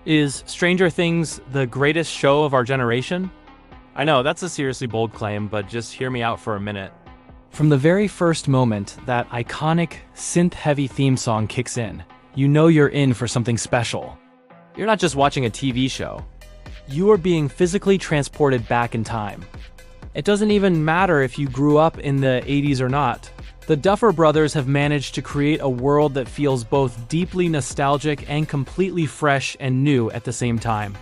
Is Stranger Things the greatest show of our generation? I know, that's a seriously bold claim, but just hear me out for a minute. From the very first moment that iconic, synth-heavy theme song kicks in, you know you're in for something special. You're not just watching a TV show. You are being physically transported back in time. It doesn't even matter if you grew up in the 80s or not. The Duffer Brothers have managed to create a world that feels both deeply nostalgic and completely fresh and new at the same time.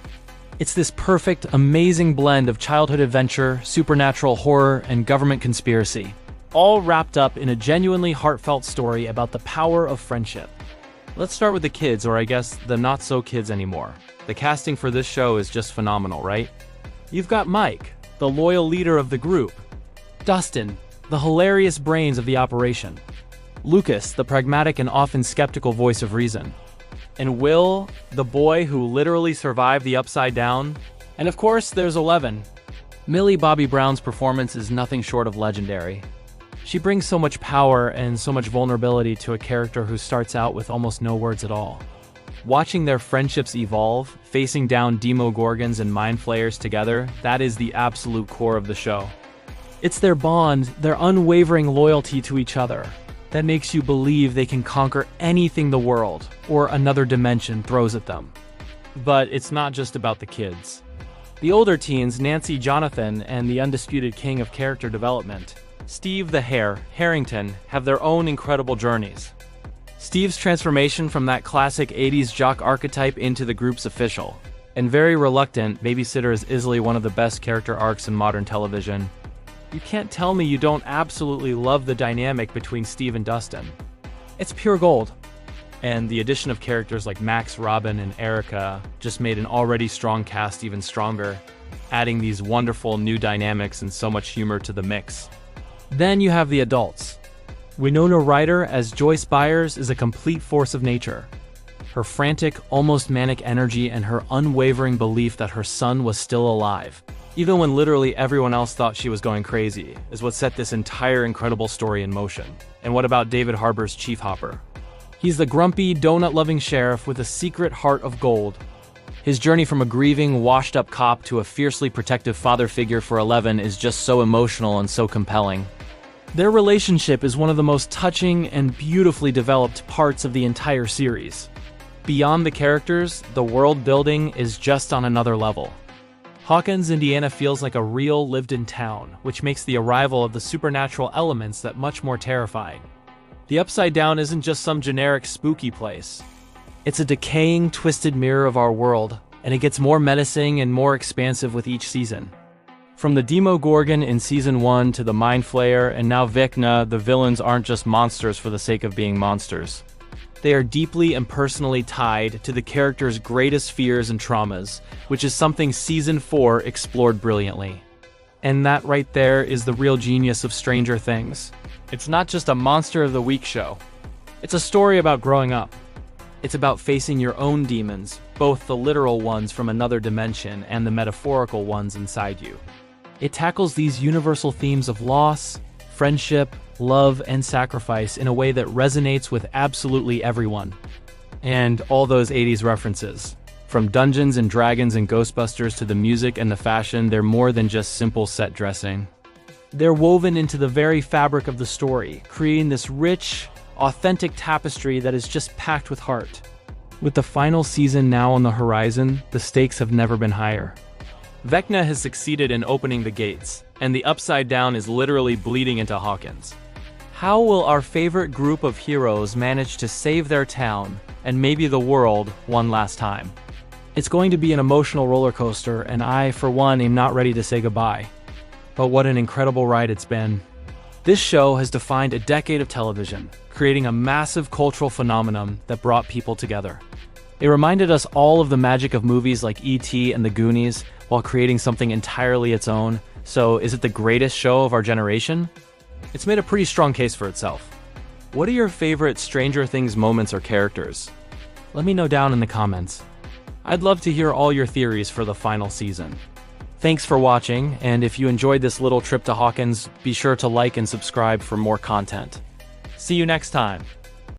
It's this perfect, amazing blend of childhood adventure, supernatural horror, and government conspiracy, all wrapped up in a genuinely heartfelt story about the power of friendship. Let's start with the kids, or I guess the not-so-kids anymore. The casting for this show is just phenomenal, right? You've got Mike, the loyal leader of the group. Dustin, the hilarious brains of the operation. Lucas, the pragmatic and often skeptical voice of reason. And Will, the boy who literally survived the Upside Down. And of course, there's 11. Millie Bobby Brown's performance is nothing short of legendary. She brings so much power and so much vulnerability to a character who starts out with almost no words at all. Watching their friendships evolve, facing down Demogorgons and Mind Flayers together, that is the absolute core of the show. It's their bond, their unwavering loyalty to each other, that makes you believe they can conquer anything the world or another dimension throws at them. But it's not just about the kids. The older teens, Nancy, Jonathan, and the undisputed king of character development, Steve the Hare, Harrington, have their own incredible journeys. Steve's transformation from that classic 80s jock archetype into the group's official and very reluctant babysitter is easily one of the best character arcs in modern television. You can't tell me you don't absolutely love the dynamic between Steve and Dustin. It's pure gold. And the addition of characters like Max, Robin, and Erica just made an already strong cast even stronger, adding these wonderful new dynamics and so much humor to the mix. Then you have the adults. Winona Ryder as Joyce Byers is a complete force of nature. Her frantic, almost manic energy and her unwavering belief that her son was still alive, even when literally everyone else thought she was going crazy, is what set this entire incredible story in motion. And what about David Harbour's Chief Hopper? He's the grumpy, donut-loving sheriff with a secret heart of gold. His journey from a grieving, washed-up cop to a fiercely protective father figure for 11 is just so emotional and so compelling. Their relationship is one of the most touching and beautifully developed parts of the entire series. Beyond the characters, the world building is just on another level. Hawkins, Indiana feels like a real, lived-in town, which makes the arrival of the supernatural elements that much more terrifying. The Upside Down isn't just some generic spooky place. It's a decaying, twisted mirror of our world, and it gets more menacing and more expansive with each season. From the Demogorgon in Season 1 to the Mind Flayer and now Vecna, the villains aren't just monsters for the sake of being monsters. They are deeply and personally tied to the characters' greatest fears and traumas, which is something Season 4 explored brilliantly. And that right there is the real genius of Stranger Things. It's not just a Monster of the Week show. It's a story about growing up. It's about facing your own demons, both the literal ones from another dimension and the metaphorical ones inside you. It tackles these universal themes of loss, friendship, love, and sacrifice in a way that resonates with absolutely everyone. And all those 80s references. From Dungeons and Dragons and Ghostbusters to the music and the fashion, they're more than just simple set dressing. They're woven into the very fabric of the story, creating this rich, authentic tapestry that is just packed with heart. With the final season now on the horizon, the stakes have never been higher. Vecna has succeeded in opening the gates, and the Upside Down is literally bleeding into Hawkins. How will our favorite group of heroes manage to save their town, and maybe the world, one last time? It's going to be an emotional roller coaster, and I, for one, am not ready to say goodbye. But what an incredible ride it's been. This show has defined a decade of television, creating a massive cultural phenomenon that brought people together. It reminded us all of the magic of movies like E.T. and The Goonies, while creating something entirely its own. So, is it the greatest show of our generation? It's made a pretty strong case for itself. What are your favorite Stranger Things moments or characters? Let me know down in the comments. I'd love to hear all your theories for the final season. Thanks for watching, and if you enjoyed this little trip to Hawkins, be sure to like and subscribe for more content. See you next time.